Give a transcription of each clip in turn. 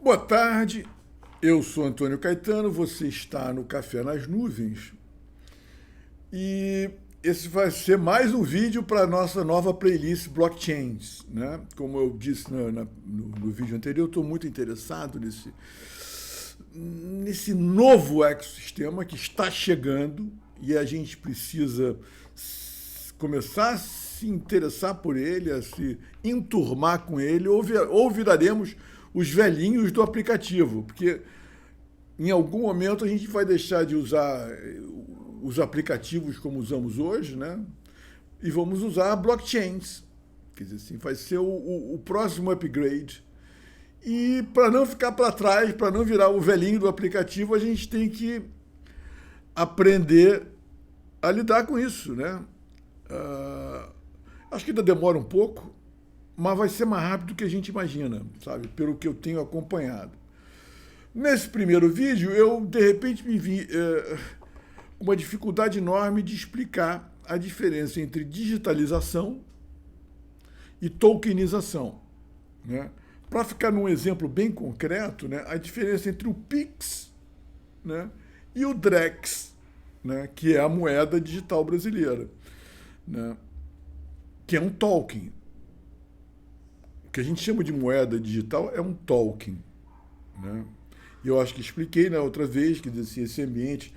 Boa tarde, eu sou Antônio Caetano, você está no Café nas Nuvens e esse vai ser mais um vídeo para a nossa nova playlist Blockchains, né? Como eu disse no vídeo anterior, eu estou muito interessado nesse novo ecossistema que está chegando e a gente precisa começar a se interessar por ele, a se enturmar com ele, ou viraremos os velhinhos do aplicativo, porque em algum momento a gente vai deixar de usar os aplicativos como usamos hoje, né? E vamos usar blockchains. Quer dizer assim, vai ser o próximo upgrade. E para não ficar para trás, para não virar o velhinho do aplicativo, a gente tem que aprender a lidar com isso, né? Acho que ainda demora um pouco, mas vai ser mais rápido do que a gente imagina, sabe? Pelo que eu tenho acompanhado. Nesse primeiro vídeo, eu, de repente, me vi uma dificuldade enorme de explicar a diferença entre digitalização e tokenização, né? Para ficar num exemplo bem concreto, né, a diferença entre o Pix, né, e o Drex, né, que é a moeda digital brasileira, né, que é um token. O que a gente chama de moeda digital é um token, né? E eu acho que expliquei na outra vez que assim, esse ambiente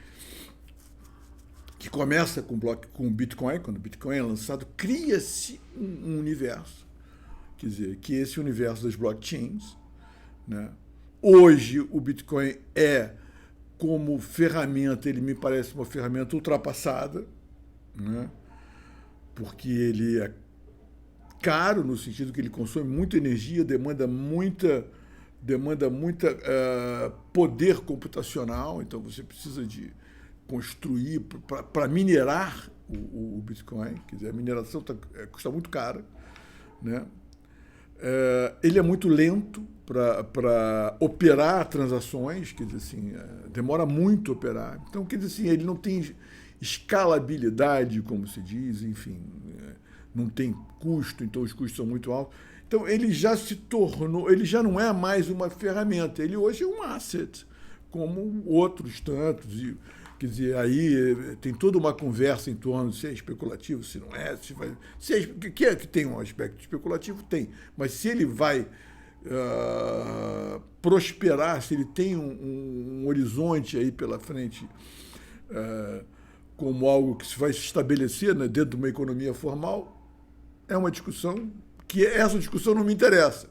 que começa com o Bitcoin, quando o Bitcoin é lançado, cria-se um universo. Quer dizer, que esse universo das blockchains, né? Hoje o Bitcoin é, como ferramenta, ele me parece uma ferramenta ultrapassada, né? Porque ele é caro no sentido que ele consome muita energia, demanda muita poder computacional, então você precisa de construir para minerar o Bitcoin, quer dizer, a mineração custa muito cara, né? Ele é muito lento para operar transações, quer dizer assim, demora muito a operar. Então, quer dizer assim, ele não tem escalabilidade, como se diz, enfim, não tem custo, então os custos são muito altos. Então, ele já se tornou, ele já não é mais uma ferramenta, ele hoje é um asset, como outros tantos. E, quer dizer, aí tem toda uma conversa em torno de se é especulativo, se não é, que tem um aspecto especulativo, tem, mas se ele vai prosperar, se ele tem um horizonte aí pela frente como algo que se vai se estabelecer, né, dentro de uma economia formal, é uma discussão que essa discussão não me interessa.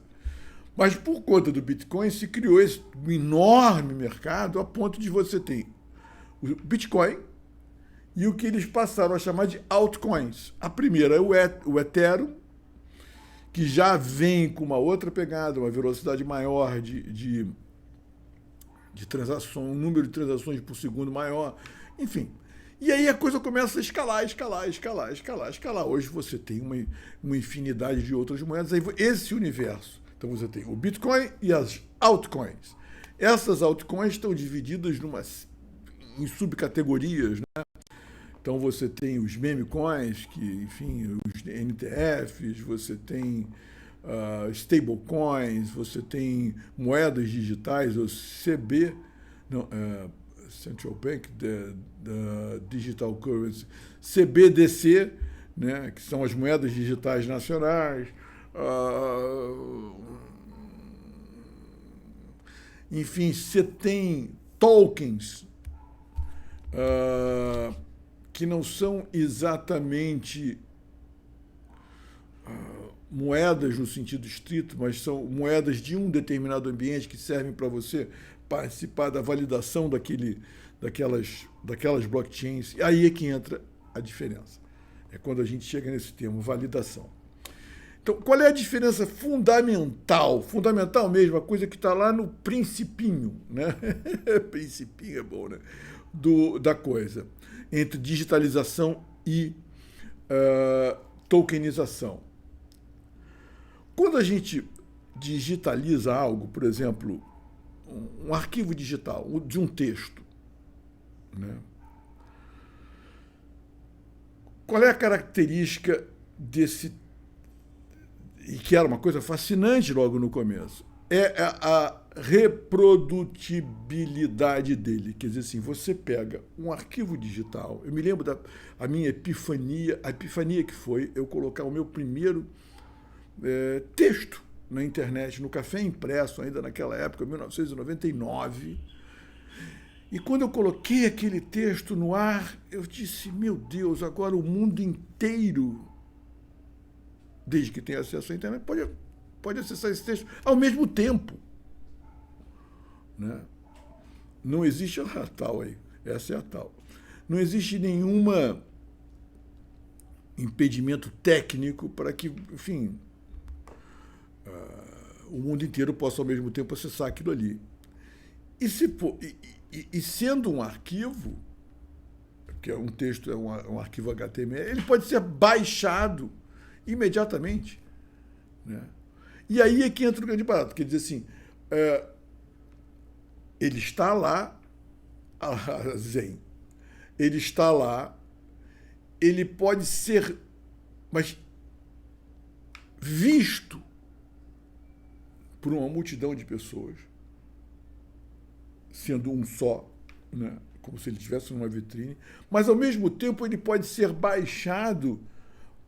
Mas por conta do Bitcoin se criou esse enorme mercado a ponto de você ter o Bitcoin e o que eles passaram a chamar de altcoins. A primeira é o Ethereum, que já vem com uma outra pegada, uma velocidade maior de transações, um número de transações por segundo maior, enfim. E aí a coisa começa a escalar. Hoje você tem uma infinidade de outras moedas. Aí esse universo. Então você tem o Bitcoin e as altcoins. Essas altcoins estão divididas em subcategorias, né? Então você tem os meme coins, que, enfim, os NTFs, você tem stablecoins, você tem moedas digitais, ou CB, não, Central Bank Digital Currency, CBDC, né, que são as moedas digitais nacionais, enfim, você tem tokens que não são exatamente moedas no sentido estrito, mas são moedas de um determinado ambiente que servem para você participar da validação daquelas blockchains. E aí é que entra a diferença. É quando a gente chega nesse termo, validação. Então, qual é a diferença fundamental? Fundamental mesmo, a coisa que está lá no principinho, né? Principinho é bom, né? Da coisa, entre digitalização e tokenização. Quando a gente digitaliza algo, por exemplo, um arquivo digital de um texto, né? Qual é a característica desse, e que era uma coisa fascinante logo no começo, é a reprodutibilidade dele. Quer dizer assim, você pega um arquivo digital, eu me lembro da a minha epifania, a epifania que foi eu colocar o meu primeiro texto na internet, no Café Impresso, ainda naquela época, 1999. E quando eu coloquei aquele texto no ar, eu disse, meu Deus, agora o mundo inteiro, desde que tem acesso à internet, pode acessar esse texto ao mesmo tempo. Né? Não existe a tal aí, essa é a tal. Não existe nenhuma impedimento técnico para que, enfim, o mundo inteiro possa ao mesmo tempo acessar aquilo ali. E sendo um arquivo, que é um texto, é um arquivo HTML, ele pode ser baixado imediatamente. Né? E aí é que entra o grande barato, quer dizer assim, ele está lá, Zen, ele está lá, ele pode ser, mas visto por uma multidão de pessoas, sendo um só, né? Como se ele estivesse numa vitrine, mas ao mesmo tempo ele pode ser baixado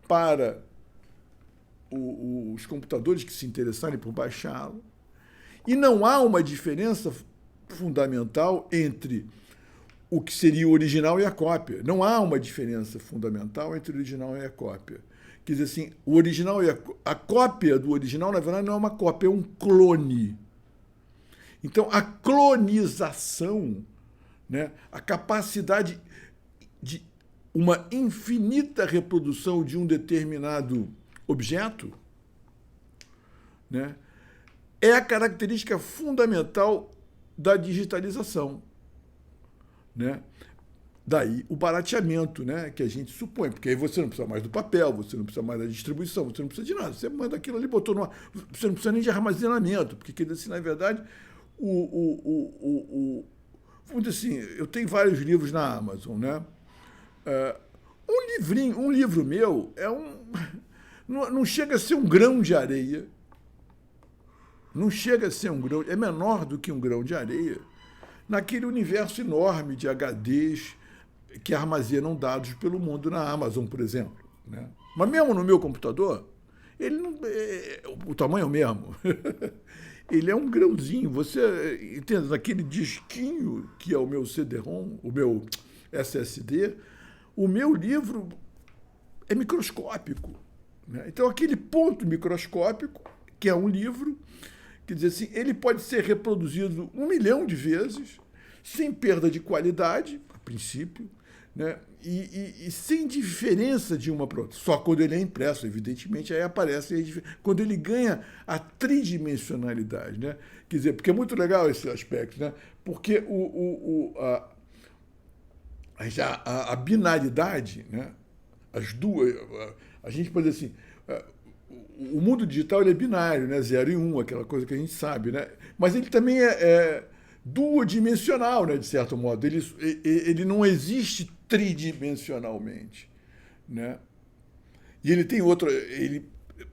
para os computadores que se interessarem por baixá-lo. E não há uma diferença fundamental entre o que seria o original e a cópia. Não há uma diferença fundamental entre o original e a cópia. Quer dizer assim, o original e a cópia do original, na verdade, não é uma cópia, é um clone. Então, a clonização, né, a capacidade de uma infinita reprodução de um determinado objeto, né, é a característica fundamental da digitalização. Né? Daí o barateamento, né, que a gente supõe, porque aí você não precisa mais do papel, você não precisa mais da distribuição, você não precisa de nada, você manda aquilo ali, botou numa... Você não precisa nem de armazenamento, porque, quer dizer assim, na verdade, vamos dizer assim, eu tenho vários livros na Amazon, né? Um livro meu não chega a ser um grão de areia, não chega a ser um grão, é menor do que um grão de areia, naquele universo enorme de HDs que armazenam dados pelo mundo na Amazon, por exemplo. Né? Mas mesmo no meu computador, ele não, o tamanho é o mesmo. Ele é um grãozinho. Você entende? Naquele disquinho que é o meu CD-ROM, o meu SSD, o meu livro é microscópico. Né? Então, aquele ponto microscópico, que é um livro, quer dizer assim, ele pode ser reproduzido 1 milhão de vezes, sem perda de qualidade, a princípio, né? E sem diferença de uma para outra. Só quando ele é impresso, evidentemente, aí aparece quando ele ganha a tridimensionalidade. Né? Quer dizer, porque é muito legal esse aspecto, né? Porque a binaridade, né? As duas, a gente pode dizer assim, o mundo digital ele é binário, né? 0 e 1, aquela coisa que a gente sabe, né? Mas ele também é duodimensional, né? De certo modo. Ele não existe tridimensionalmente, né? E ele tem outra...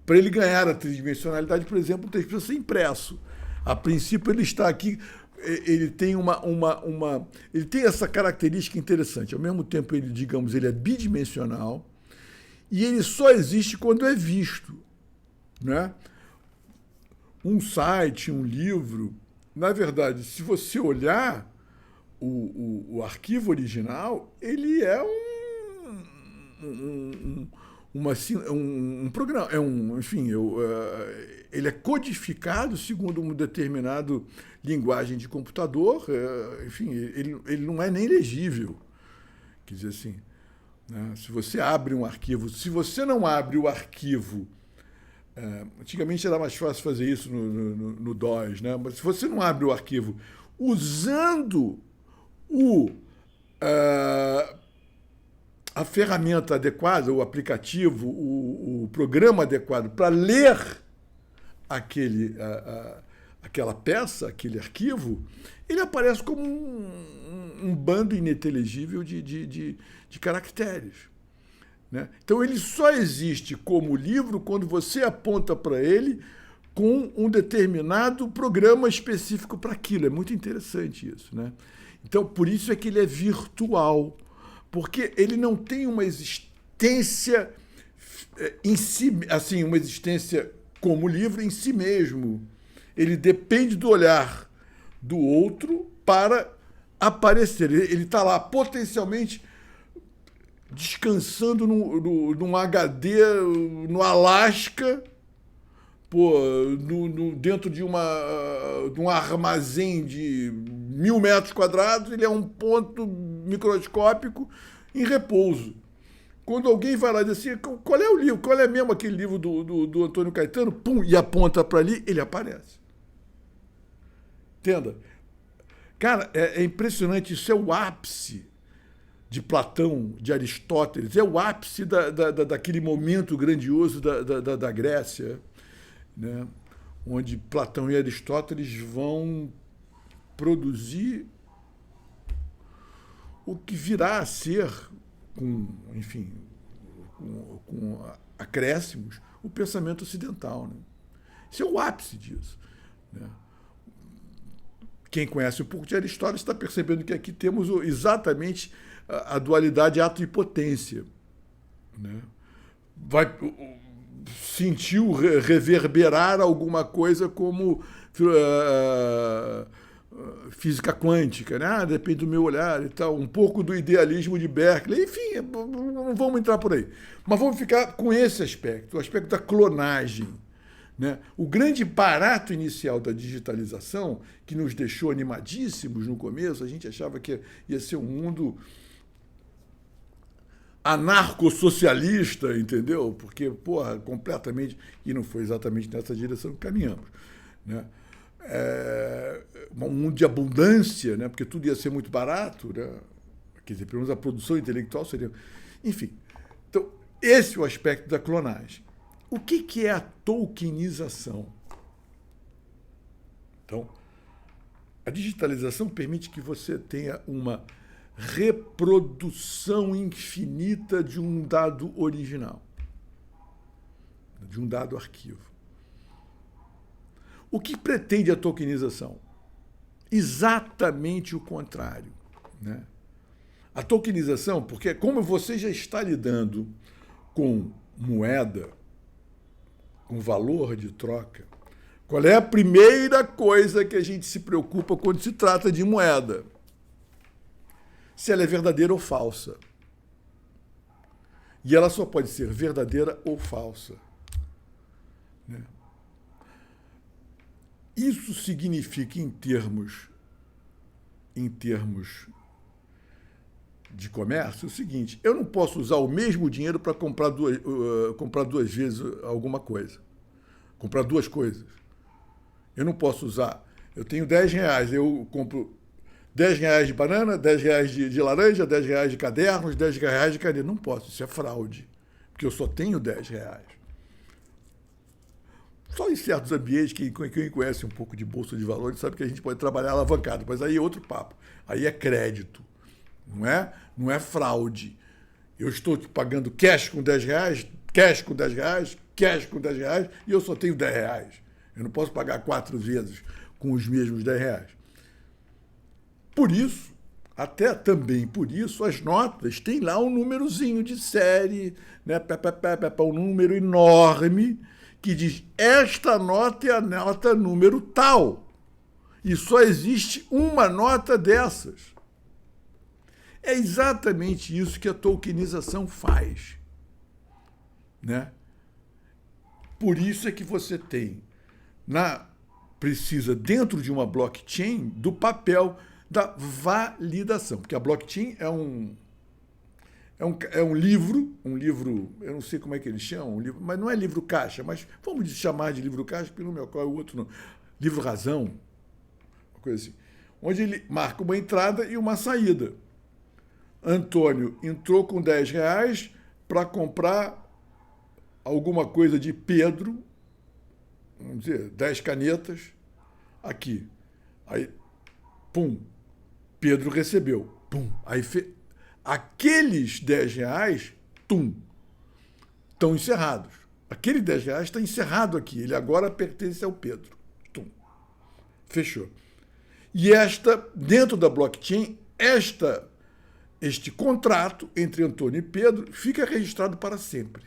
Para ele ganhar a tridimensionalidade, por exemplo, ele precisa ser impresso. A princípio, ele está aqui... Ele tem ele tem essa característica interessante. Ao mesmo tempo, ele é bidimensional e ele só existe quando é visto. Né? Um site, um livro, na verdade, se você olhar o arquivo original, ele é um programa, enfim, ele é codificado segundo uma determinada linguagem de computador, enfim, ele não é nem legível. Quer dizer assim, né? Se você abre um arquivo, se você não abre o arquivo, antigamente era mais fácil fazer isso no DOS, né? Mas se você não abre o arquivo usando a ferramenta adequada, o aplicativo, o programa adequado para ler aquela peça, aquele arquivo, ele aparece como um bando ininteligível de caracteres. Né? Então, ele só existe como livro quando você aponta para ele com um determinado programa específico para aquilo. É muito interessante isso, né? Então, por isso é que ele é virtual, porque ele não tem uma existência em si, assim, uma existência como livro em si mesmo. Ele depende do olhar do outro para aparecer. Ele está lá potencialmente descansando num HD no Alasca, dentro de um armazém de 1.000 metros quadrados. Ele é um ponto microscópico em repouso. Quando alguém vai lá e diz assim, qual é o livro? Qual é mesmo aquele livro do Antônio Caetano? Pum, e aponta para ali, ele aparece. Entenda? Cara, é impressionante. Isso é o ápice de Platão, de Aristóteles. É o ápice daquele momento grandioso da Grécia, né? Onde Platão e Aristóteles vão produzir o que virá a ser, enfim, com acréscimos, o pensamento ocidental, né? Isso é o ápice disso, né? Quem conhece um pouco de Aristóteles está percebendo que aqui temos exatamente a dualidade ato e potência, né? Sentiu reverberar alguma coisa como física quântica, né? Depende do meu olhar e tal, um pouco do idealismo de Berkeley, enfim, não vamos entrar por aí. Mas vamos ficar com esse aspecto, o aspecto da clonagem, né? O grande barato inicial da digitalização, que nos deixou animadíssimos no começo, a gente achava que ia ser um mundo anarcossocialista, entendeu? Porque, porra, completamente, e não foi exatamente nessa direção que caminhamos, né? Um mundo de abundância, né? Porque tudo ia ser muito barato, né? Quer dizer, pelo menos a produção intelectual seria... Enfim, então, esse é o aspecto da clonagem. O que é a tolkienização? Então, a digitalização permite que você tenha uma reprodução infinita de um dado original, de um dado arquivo. O que pretende a tokenização? Exatamente o contrário, né? A tokenização, porque como você já está lidando com moeda, com valor de troca, qual é a primeira coisa que a gente se preocupa quando se trata de moeda? Se ela é verdadeira ou falsa. E ela só pode ser verdadeira ou falsa, né? Isso significa, em termos de comércio, o seguinte: eu não posso usar o mesmo dinheiro para comprar duas vezes alguma coisa, comprar duas coisas. Eu não posso usar, eu tenho R$10, eu compro R$10 de banana, R$10 de laranja, R$10 de cadernos, R$10 de caneta. Não posso, isso é fraude, porque eu só tenho R$10. Só em certos ambientes, quem conhece um pouco de bolsa de valores sabe que a gente pode trabalhar alavancado, mas aí é outro papo. Aí é crédito, não é fraude. Eu estou pagando cash com R$10, cash com R$10, cash com R$10, e eu só tenho R$10. Eu não posso pagar 4 vezes com os mesmos R$10. Por isso, até também por isso, as notas têm lá um númerozinho de série, né? Um número enorme, que diz: esta nota é a nota número tal. E só existe uma nota dessas. É exatamente isso que a tokenização faz, né? Por isso é que você tem, precisa, dentro de uma blockchain, do papel da validação. Porque a blockchain é um livro, eu não sei como é que eles chamam, mas não é livro caixa, mas vamos chamar de livro caixa, porque no meu qual é o outro não. Livro razão, uma coisa assim, onde ele marca uma entrada e uma saída. Antônio entrou com R$10 para comprar alguma coisa de Pedro, vamos dizer, 10 canetas, aqui. Aí, pum, Pedro recebeu, pum, aí aqueles R$10, tum, estão encerrados. Aquele R$ 10 está encerrado aqui. Ele agora pertence ao Pedro. Tum. Fechou. E dentro da blockchain, este contrato entre Antônio e Pedro fica registrado para sempre.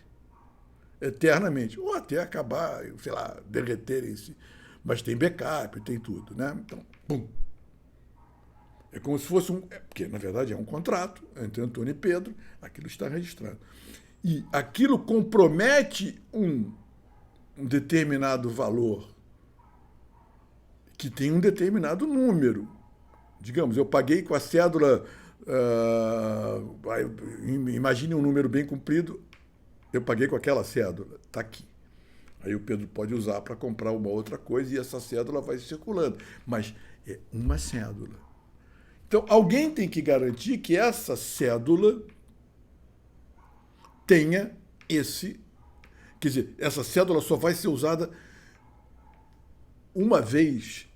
Eternamente. Ou até acabar, sei lá, derreterem-se. Mas tem backup, tem tudo, né? Então, pum. É como se fosse porque, na verdade, é um contrato entre Antônio e Pedro, aquilo está registrado. E aquilo compromete um determinado valor que tem um determinado número. Digamos, eu paguei com a cédula, imagine um número bem comprido, eu paguei com aquela cédula, está aqui. Aí o Pedro pode usar para comprar uma outra coisa e essa cédula vai circulando. Mas é uma cédula. Então, alguém tem que garantir que essa cédula tenha esse... Quer dizer, essa cédula só vai ser usada uma vez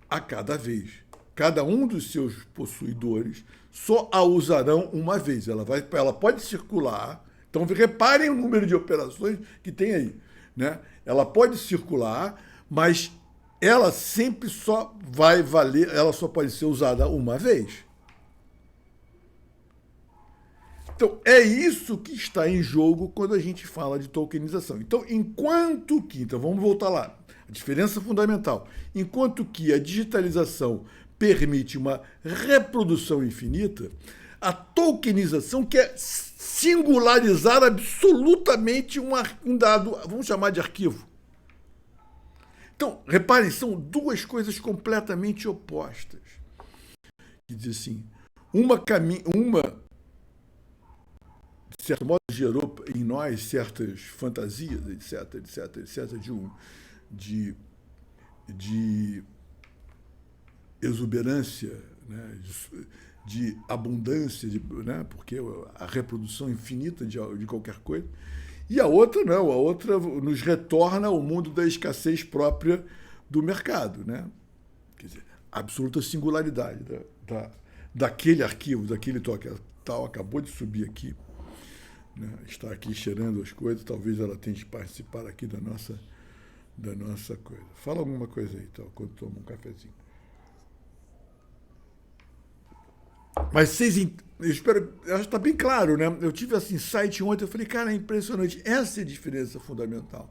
a cada vez. Cada um dos seus possuidores só a usarão uma vez. Ela pode circular. Então, reparem o número de operações que tem aí, né? Ela pode circular, mas ela sempre só vai valer, ela só pode ser usada uma vez. Então, é isso que está em jogo quando a gente fala de tokenização. Então, então vamos voltar lá, a diferença fundamental. Enquanto que a digitalização permite uma reprodução infinita, a tokenização quer singularizar absolutamente um dado, vamos chamar de arquivo. Então, reparem, são duas coisas completamente opostas. Que diz assim, uma, de certo modo, gerou em nós certas fantasias, etc, de exuberância, né, de abundância, né, porque a reprodução infinita de qualquer coisa. E a outra não, a outra nos retorna ao mundo da escassez própria do mercado, né? Quer dizer, absoluta singularidade daquele arquivo, daquele tal, acabou de subir aqui, né? Está aqui cheirando as coisas, talvez ela tente participar aqui da nossa coisa. Fala alguma coisa aí, tal, quando toma um cafezinho. Mas eu espero, acho que está bem claro, né? Eu tive esse insight ontem, eu falei, cara, é impressionante. Essa é a diferença fundamental.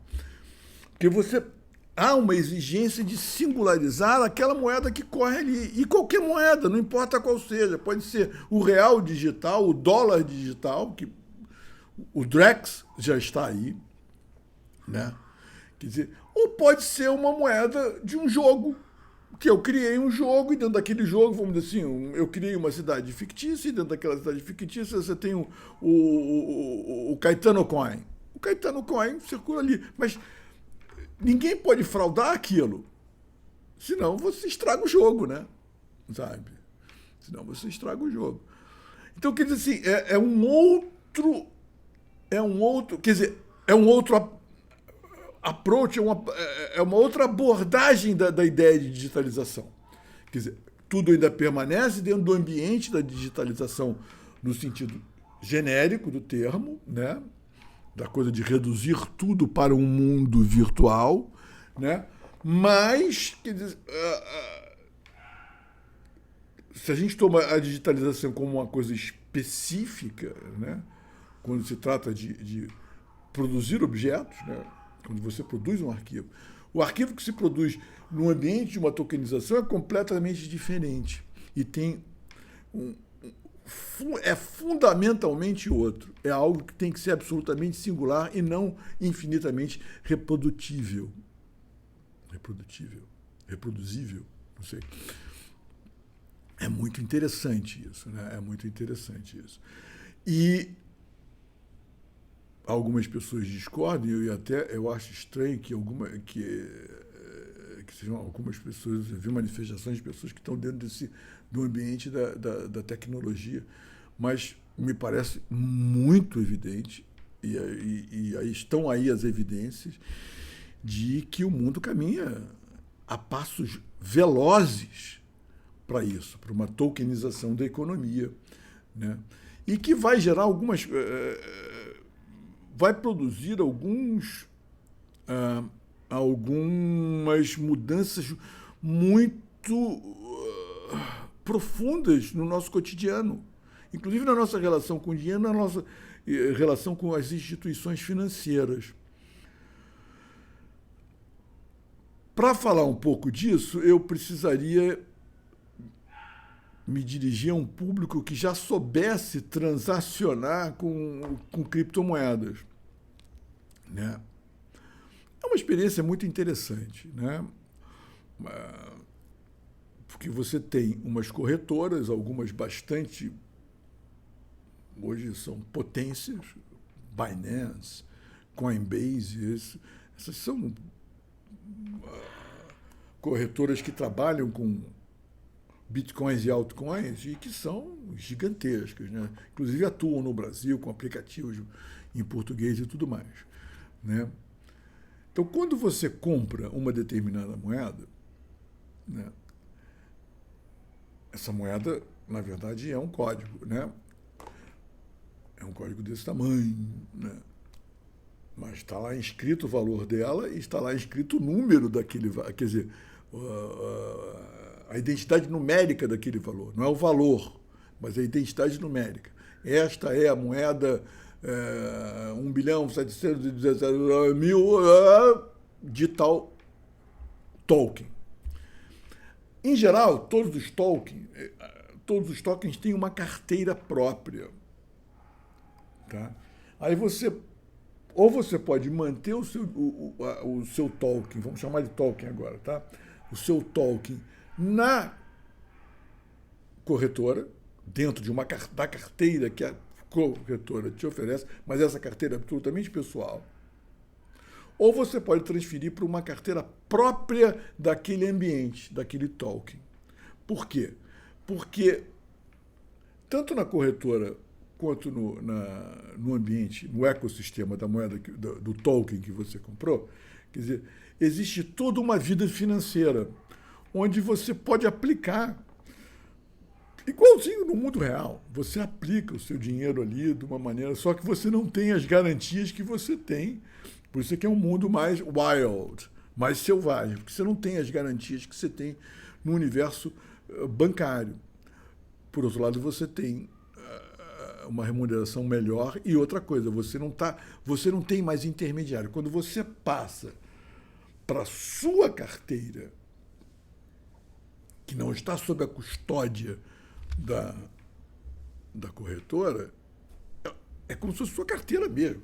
Porque há uma exigência de singularizar aquela moeda que corre ali. E qualquer moeda, não importa qual seja. Pode ser o real digital, o dólar digital, que o Drex já está aí, né? Quer dizer, ou pode ser uma moeda de um jogo, que eu criei um jogo e dentro daquele jogo, vamos dizer assim, eu criei uma cidade fictícia e dentro daquela cidade fictícia você tem o Caetano Coin. O Caetano Coin circula ali, mas ninguém pode fraudar aquilo, senão você estraga o jogo, né? Sabe? Senão você estraga o jogo. Então, quer dizer assim, é um outro, quer dizer, é um outro approach, é uma outra abordagem da ideia de digitalização. Quer dizer, tudo ainda permanece dentro do ambiente da digitalização no sentido genérico do termo, né? Da coisa de reduzir tudo para um mundo virtual, né? Mas, quer dizer, se a gente toma a digitalização como uma coisa específica, né? Quando se trata de produzir objetos, né? Quando você produz um arquivo. O arquivo que se produz no ambiente de uma tokenização é completamente diferente. E tem é fundamentalmente outro. É algo que tem que ser absolutamente singular e não infinitamente reproduzível, não sei. É muito interessante isso, né? É muito interessante isso. E algumas pessoas discordam, e eu acho estranho que sejam algumas pessoas, eu vi manifestações de pessoas que estão dentro do ambiente da tecnologia, mas me parece muito evidente, e aí estão aí as evidências, de que o mundo caminha a passos velozes para isso, para uma tokenização da economia, né? E que vai gerar algumas... vai produzir algumas mudanças muito profundas no nosso cotidiano, inclusive na nossa relação com o dinheiro, na nossa relação com as instituições financeiras. Para falar um pouco disso, eu precisaria me dirigir a um público que já soubesse transacionar com criptomoedas, né? É uma experiência muito interessante, né? Porque você tem umas corretoras, algumas bastante, hoje são potências, Binance, Coinbase, essas são corretoras que trabalham com bitcoins e altcoins e que são gigantescas, né? Inclusive atuam no Brasil com aplicativos em português e tudo mais, né? Então, quando você compra uma determinada moeda, né, essa moeda, na verdade, é um código, né? É um código desse tamanho, né? Mas está lá inscrito o valor dela e está lá inscrito o número daquele, quer dizer, a identidade numérica daquele valor. Não é o valor, mas a identidade numérica. Esta é a moeda 1.717.000 de tal token. Em geral, todos os tokens têm uma carteira própria. Tá? Aí você pode manter o seu token, vamos chamar de token agora, tá? O seu token na corretora, dentro de da carteira que a corretora te oferece, mas essa carteira é absolutamente pessoal. Ou você pode transferir para uma carteira própria daquele ambiente, daquele token. Por quê? Porque tanto na corretora quanto no ambiente, no ecossistema da moeda, do token que você comprou, quer dizer, existe toda uma vida financeira, onde você pode aplicar, igualzinho no mundo real, você aplica o seu dinheiro ali de uma maneira, só que você não tem as garantias que você tem, por isso é que é um mundo mais wild, mais selvagem, porque você não tem as garantias que você tem no universo bancário. Por outro lado, você tem uma remuneração melhor e outra coisa, você não tem mais intermediário. Quando você passa para a sua carteira, que não está sob a custódia da corretora, é como se fosse sua carteira mesmo.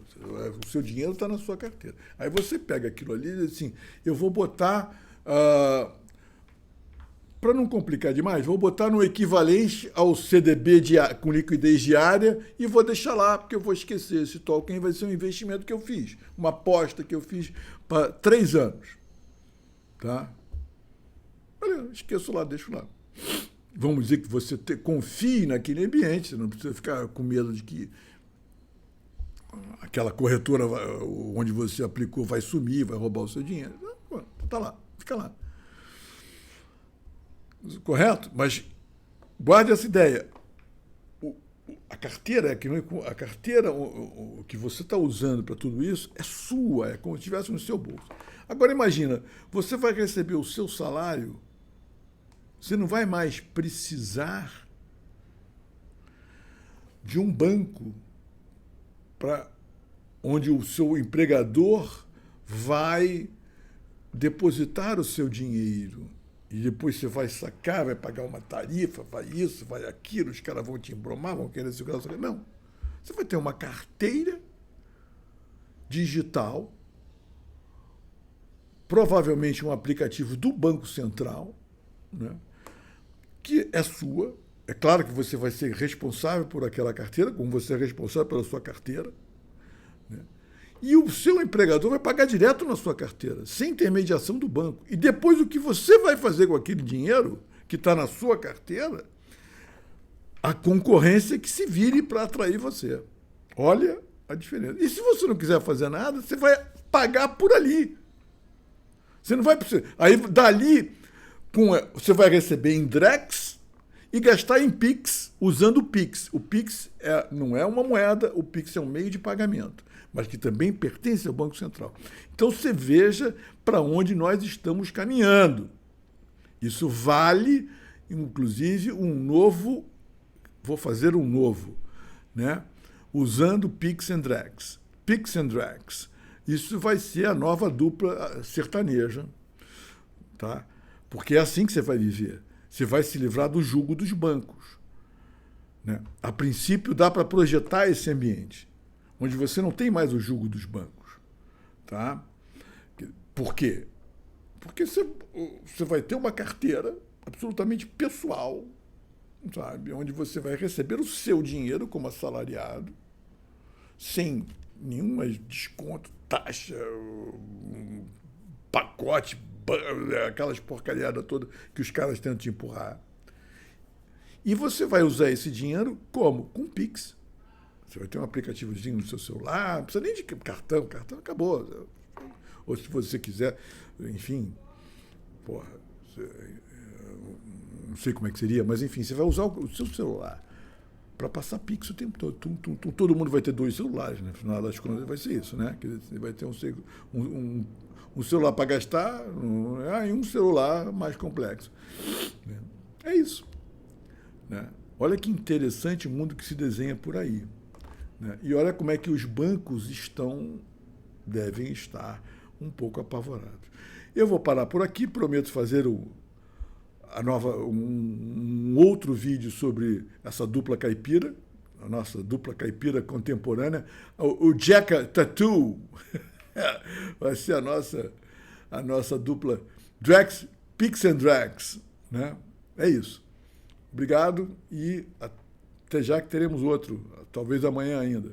O seu dinheiro está na sua carteira. Aí você pega aquilo ali e diz assim, eu vou botar, para não complicar demais, vou botar no equivalente ao CDB com liquidez diária e vou deixar lá, porque eu vou esquecer. Esse token vai ser um investimento que eu fiz, uma aposta que eu fiz para 3 anos. Tá? Olha, esqueço lá, deixo lá. Vamos dizer que você confie naquele ambiente, você não precisa ficar com medo de que aquela corretora onde você aplicou vai sumir, vai roubar o seu dinheiro. Está lá, fica lá. Correto? Mas guarde essa ideia. A carteira que você está usando para tudo isso é sua, é como se estivesse no seu bolso. Agora imagina, você vai receber o seu salário, você não vai mais precisar de um banco onde o seu empregador vai depositar o seu dinheiro. E depois você vai sacar, vai pagar uma tarifa, vai isso, vai aquilo, os caras vão te embromar, vão querer segurança. Não. Você vai ter uma carteira digital, provavelmente um aplicativo do Banco Central, né, que é sua. É claro que você vai ser responsável por aquela carteira, como você é responsável pela sua carteira, né? E o seu empregador vai pagar direto na sua carteira, sem intermediação do banco. E depois o que você vai fazer com aquele dinheiro que está na sua carteira, a concorrência que se vire para atrair você. Olha a diferença. E se você não quiser fazer nada, você vai pagar por ali. Você não vai precisar. Aí, dali, você vai receber em Drex e gastar em Pix, usando o Pix. O Pix não é uma moeda, o Pix é um meio de pagamento. mas que também pertence ao Banco Central. Então você veja para onde nós estamos caminhando. Isso vale, inclusive, vou fazer um novo, né? Usando Pix and Drags. Pix and Drags. Isso vai ser a nova dupla sertaneja, tá? Porque é assim que você vai viver. Você vai se livrar do jugo dos bancos, né? A princípio, dá para projetar esse ambiente, onde você não tem mais o jugo dos bancos, tá? Por quê? Porque você vai ter uma carteira absolutamente pessoal, sabe? Onde você vai receber o seu dinheiro como assalariado, sem nenhum desconto, taxa, pacote, aquelas porcariadas todas que os caras tentam te empurrar. E você vai usar esse dinheiro como? Com Pix. Você vai ter um aplicativozinho no seu celular, não precisa nem de cartão acabou. Ou se você quiser, enfim, porra, não sei como é que seria, mas enfim, você vai usar o seu celular para passar Pix o tempo todo. Todo mundo vai ter 2 celulares, né? No final das contas vai ser isso, né? Você vai ter um celular para gastar e um celular mais complexo. É isso. Né? Olha que interessante o mundo que se desenha por aí. Né? E olha como é que os bancos devem estar um pouco apavorados. Eu vou parar por aqui, prometo fazer um outro vídeo sobre essa dupla caipira, a nossa dupla caipira contemporânea, o Jeca Tattoo, vai ser a nossa dupla Drags, Pix and Drags. Né? É isso. Obrigado e até já que teremos outro, talvez amanhã ainda.